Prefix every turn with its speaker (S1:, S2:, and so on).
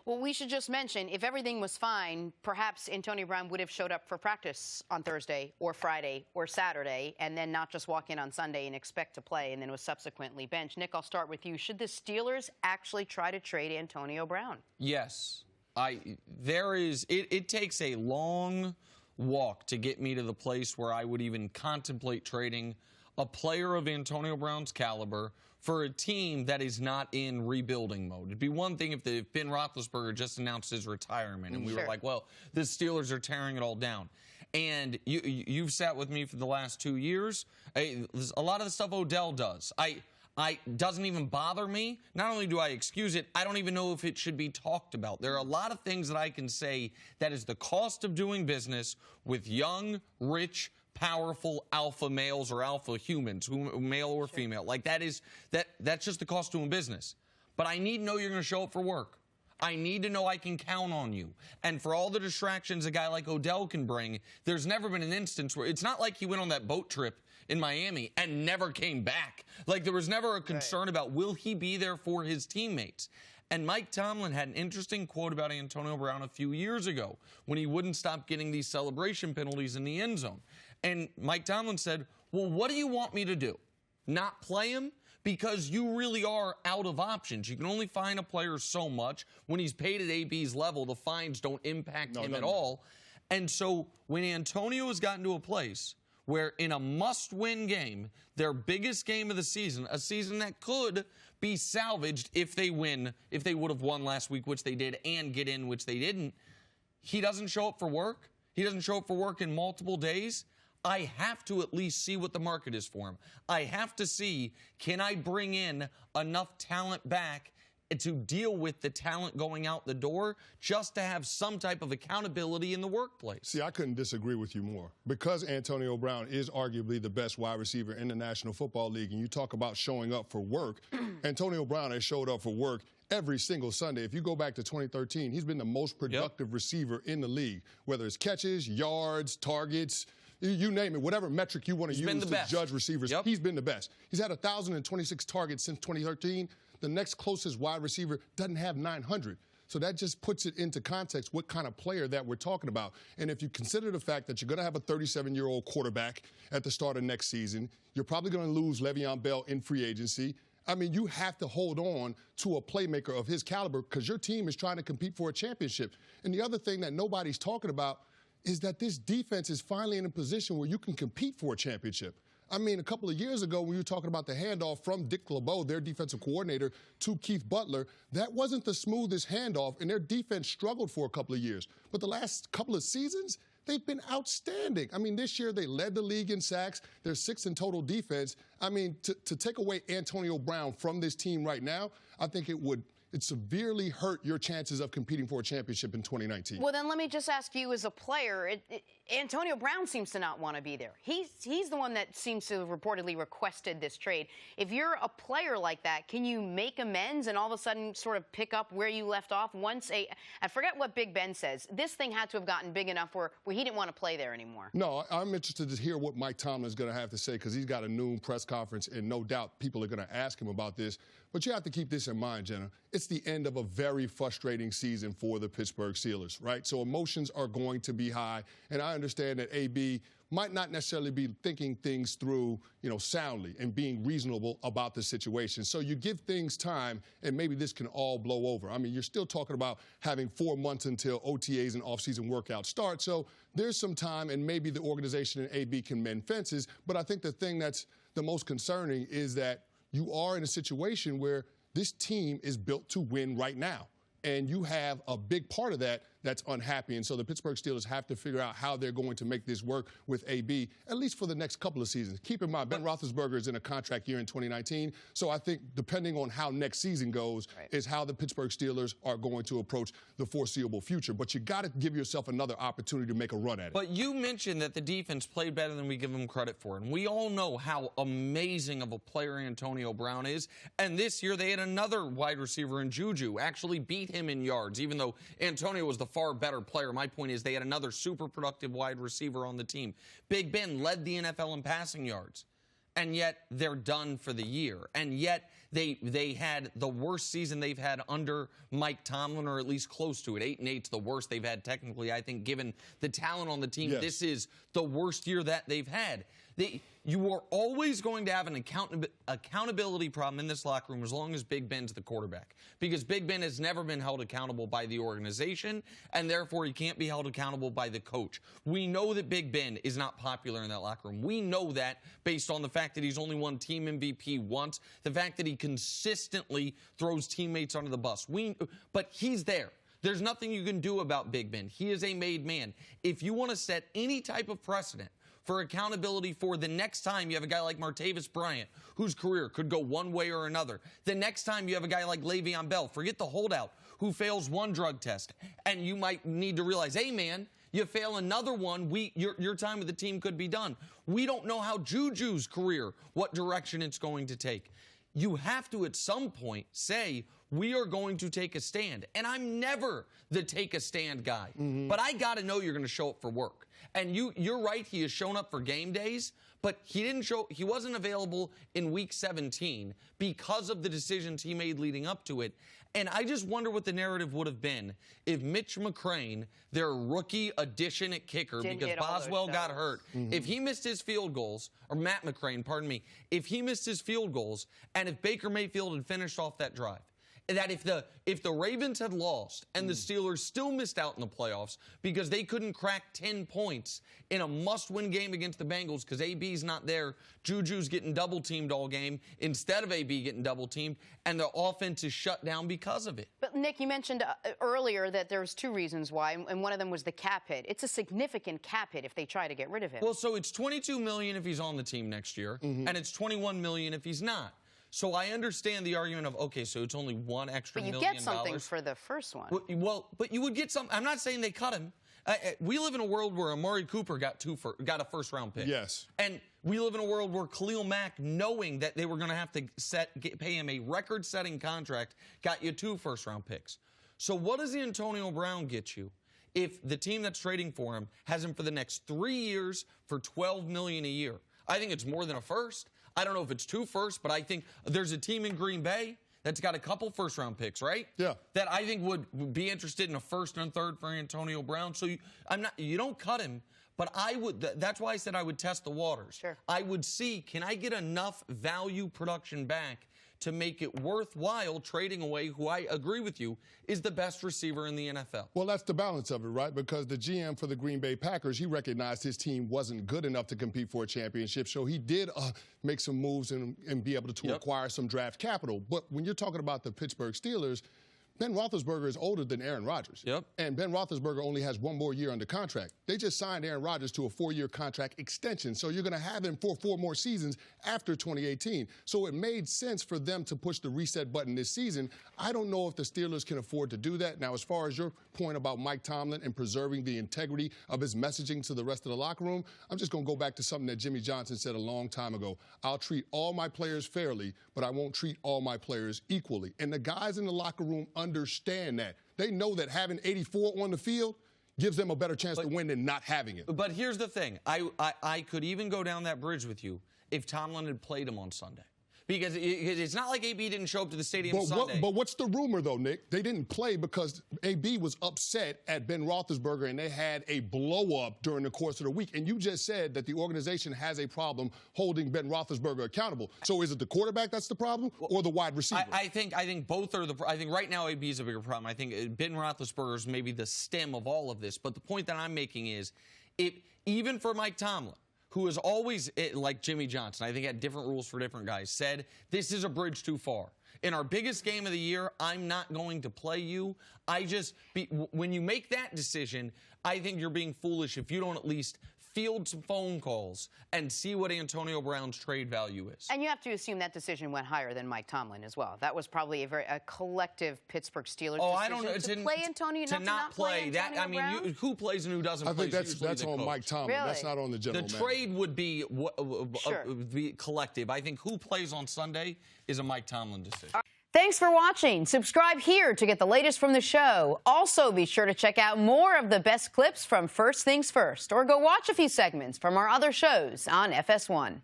S1: Well, we should just mention, if everything was fine, perhaps Antonio Brown would have showed up for practice on Thursday or Friday or Saturday, and then not just walk in on Sunday and expect to play, and then was subsequently benched. Nick, I'll start with you. Should the Steelers actually try to trade Antonio Brown?
S2: Yes. It takes a long walk to get me to the place where I would even contemplate trading a player of Antonio Brown's caliber for a team that is not in rebuilding mode. It'd be one thing if Ben Roethlisberger just announced his retirement and we were like, well, the Steelers are tearing it all down. And you've sat with me for the last 2 years. A lot of the stuff Odell does, doesn't even bother me. Not only do I excuse it, I don't even know if it should be talked about. There are a lot of things that I can say that is the cost of doing business with young, rich, powerful alpha males or alpha humans, male or female. Like that's just the cost of doing business. But I need to know you're going to show up for work. I need to know I can count on you. And for all the distractions a guy like Odell can bring, there's never been an instance where it's not like he went on that boat trip in Miami and never came back. Like there was never a concern about will he be there for his teammates. And Mike Tomlin had an interesting quote about Antonio Brown a few years ago when he wouldn't stop getting these celebration penalties in the end zone. And Mike Tomlin said, well, what do you want me to do? Not play him? Because you really are out of options. You can only fine a player so much. When he's paid at AB's level, the fines don't impact him at all. And so when Antonio has gotten to a place where in a must-win game, their biggest game of the season, a season that could be salvaged if they win, if they would have won last week, which they did, and get in, which they didn't, he doesn't show up for work. He doesn't show up for work in multiple days. I have to at least see what the market is for him. I have to see, can I bring in enough talent back to deal with the talent going out the door just to have some type of accountability in the workplace?
S3: See, I couldn't disagree with you more. Because Antonio Brown is arguably the best wide receiver in the National Football League, and you talk about showing up for work, Antonio Brown has showed up for work every single Sunday. If you go back to 2013, he's been the most productive receiver in the league, whether it's catches, yards, targets, you name it, whatever metric you want to use to judge receivers, he's been the best. He's had 1,026 targets since 2013. The next closest wide receiver doesn't have 900. So that just puts it into context what kind of player that we're talking about. And if you consider the fact that you're going to have a 37-year-old quarterback at the start of next season, you're probably going to lose Le'Veon Bell in free agency. I mean, you have to hold on to a playmaker of his caliber because your team is trying to compete for a championship. And the other thing that nobody's talking about is that this defense is finally in a position where you can compete for a championship. I mean, a couple of years ago, when you were talking about the handoff from Dick LeBeau, their defensive coordinator, to Keith Butler, that wasn't the smoothest handoff, and their defense struggled for a couple of years. But the last couple of seasons, they've been outstanding. I mean, this year they led the league in sacks. They're 6th in total defense. I mean, to take away Antonio Brown from this team right now, I think it severely hurt your chances of competing for a championship in 2019.
S1: Well, then let me just ask you as a player, Antonio Brown seems to not want to be there. He's the one that seems to have reportedly requested this trade. If you're a player like that, can you make amends and all of a sudden sort of pick up where you left off? I forget what Big Ben says. This thing had to have gotten big enough where he didn't want to play there anymore.
S3: No, I'm interested to hear what Mike Tomlin is going to have to say because he's got a noon press conference, and no doubt people are going to ask him about this. But you have to keep this in mind, Jenna. It's the end of a very frustrating season for the Pittsburgh Steelers, right? So emotions are going to be high, and I understand that AB might not necessarily be thinking things through, soundly and being reasonable about the situation. So you give things time, and maybe this can all blow over. I mean, you're still talking about having 4 months until OTAs and off-season workouts start. So there's some time, and maybe the organization and AB can mend fences. But I think the thing that's the most concerning is that you are in a situation where this team is built to win right now. And you have a big part of that that's unhappy. And so the Pittsburgh Steelers have to figure out how they're going to make this work with AB, at least for the next couple of seasons. Keep in mind, Ben Roethlisberger is in a contract year in 2019. So I think depending on how next season goes is how the Pittsburgh Steelers are going to approach the foreseeable future. But you got to give yourself another opportunity to make a run at it.
S2: But you mentioned that the defense played better than we give them credit for. And we all know how amazing of a player Antonio Brown is. And this year they had another wide receiver in Juju actually beat him in yards, even though Antonio was the far better player. My point is they had another super productive wide receiver on the team. Big Ben led the NFL in passing yards, and yet they're done for the year. And yet They had the worst season they've had under Mike Tomlin, or at least close to it. 8-8's the worst they've had technically. I think given the talent on the team,
S3: yes.
S2: This is the worst year that they've had. You are always going to have an accountability problem in this locker room as long as Big Ben's the quarterback. Because Big Ben has never been held accountable by the organization, and therefore he can't be held accountable by the coach. We know that Big Ben is not popular in that locker room. We know that based on the fact that he's only won team MVP once, the fact that he consistently throws teammates under the bus. But he's there. There's nothing you can do about Big Ben. He is a made man. If you want to set any type of precedent for accountability for the next time you have a guy like Martavis Bryant, whose career could go one way or another, the next time you have a guy like Le'Veon Bell, forget the holdout, who fails one drug test, and you might need to realize, hey, man, you fail another one, your time with the team could be done. We don't know how Juju's career, what direction it's going to take. You have to, at some point, say, we are going to take a stand. And I'm never the take a stand guy. But I got to know you're going to show up for work. And you're right, he has shown up for game days, but he wasn't available in week 17 because of the decisions he made leading up to it. And I just wonder what the narrative would have been if Mitch McCrane, their rookie addition at kicker, because Boswell got hurt, if he missed his field goals, or Matt McCrane, pardon me, if he missed his field goals, and if Baker Mayfield had finished off that drive, that if the Ravens had lost and the Steelers still missed out in the playoffs because they couldn't crack 10 points in a must-win game against the Bengals because AB's not there, Juju's getting double-teamed all game instead of AB getting double-teamed, and the offense is shut down because of it.
S1: But, Nick, you mentioned earlier that there's two reasons why, and one of them was the cap hit. It's a significant cap hit if they try to get rid of him.
S2: Well, so it's $22 million if he's on the team next year, and it's $21 million if he's not. So I understand the argument of, okay, so it's only one extra $1 million.
S1: But you get something for the first one.
S2: Well, but you would get some. I'm not saying they cut him. We live in a world where Amari Cooper got a first-round pick.
S3: Yes.
S2: And we live in a world where Khalil Mack, knowing that they were going to have to pay him a record-setting contract, got you 2 first-round picks. So what does Antonio Brown get you if the team that's trading for him has him for the next 3 years for $12 million a year? I think it's more than a first. I don't know if it's 2 firsts, but I think there's a team in Green Bay that's got a couple first-round picks, right?
S3: Yeah.
S2: That I think would be interested in a first and third for Antonio Brown. So you don't cut him, but I would. That's why I said I would test the waters.
S1: Sure.
S2: I would see, can I get enough value production back to make it worthwhile trading away who I agree with you is the best receiver in the NFL.
S3: Well, that's the balance of it, right? Because the GM for the Green Bay Packers, he recognized his team wasn't good enough to compete for a championship, so he did make some moves and be able to acquire some draft capital. But when you're talking about the Pittsburgh Steelers, Ben Roethlisberger is older than Aaron Rodgers.
S2: Yep.
S3: And Ben Roethlisberger only has 1 more year under contract. They just signed Aaron Rodgers to a 4-year contract extension. So you're going to have him for 4 more seasons after 2018. So it made sense for them to push the reset button this season. I don't know if the Steelers can afford to do that. Now, as far as your point about Mike Tomlin and preserving the integrity of his messaging to the rest of the locker room, I'm just going to go back to something that Jimmy Johnson said a long time ago. I'll treat all my players fairly, but I won't treat all my players equally. And the guys in the locker room understand that. They know that having 84 on the field gives them a better chance to win than not having it.
S2: But here's the thing. I could even go down that bridge with you if Tomlin had played him on Sunday. Because it's not like AB didn't show up to the stadium Sunday.
S3: But what's the rumor, though, Nick? They didn't play because AB was upset at Ben Roethlisberger, and they had a blow-up during the course of the week. And you just said that the organization has a problem holding Ben Roethlisberger accountable. So is it the quarterback that's the problem or the wide receiver?
S2: I think both are I think right now AB is a bigger problem. I think Ben Roethlisberger is maybe the stem of all of this. But the point that I'm making is, even for Mike Tomlin, who is always, like Jimmy Johnson, I think had different rules for different guys, said, this is a bridge too far. In our biggest game of the year, I'm not going to play you. When you make that decision, I think you're being foolish if you don't at least field some phone calls and see what Antonio Brown's trade value is.
S1: And you have to assume that decision went higher than Mike Tomlin as well. That was probably a collective Pittsburgh Steelers decision.
S2: I don't know.
S1: To play Antonio,
S2: to not play that. I mean, who plays and who doesn't play?
S3: I think that's on Mike Tomlin.
S1: Really?
S3: That's not on the general manager.
S2: The trade would be
S1: Sure.
S2: collective. I think who plays on Sunday is a Mike Tomlin decision.
S1: Thanks for watching. Subscribe here to get the latest from the show. Also, be sure to check out more of the best clips from First Things First, or go watch a few segments from our other shows on FS1.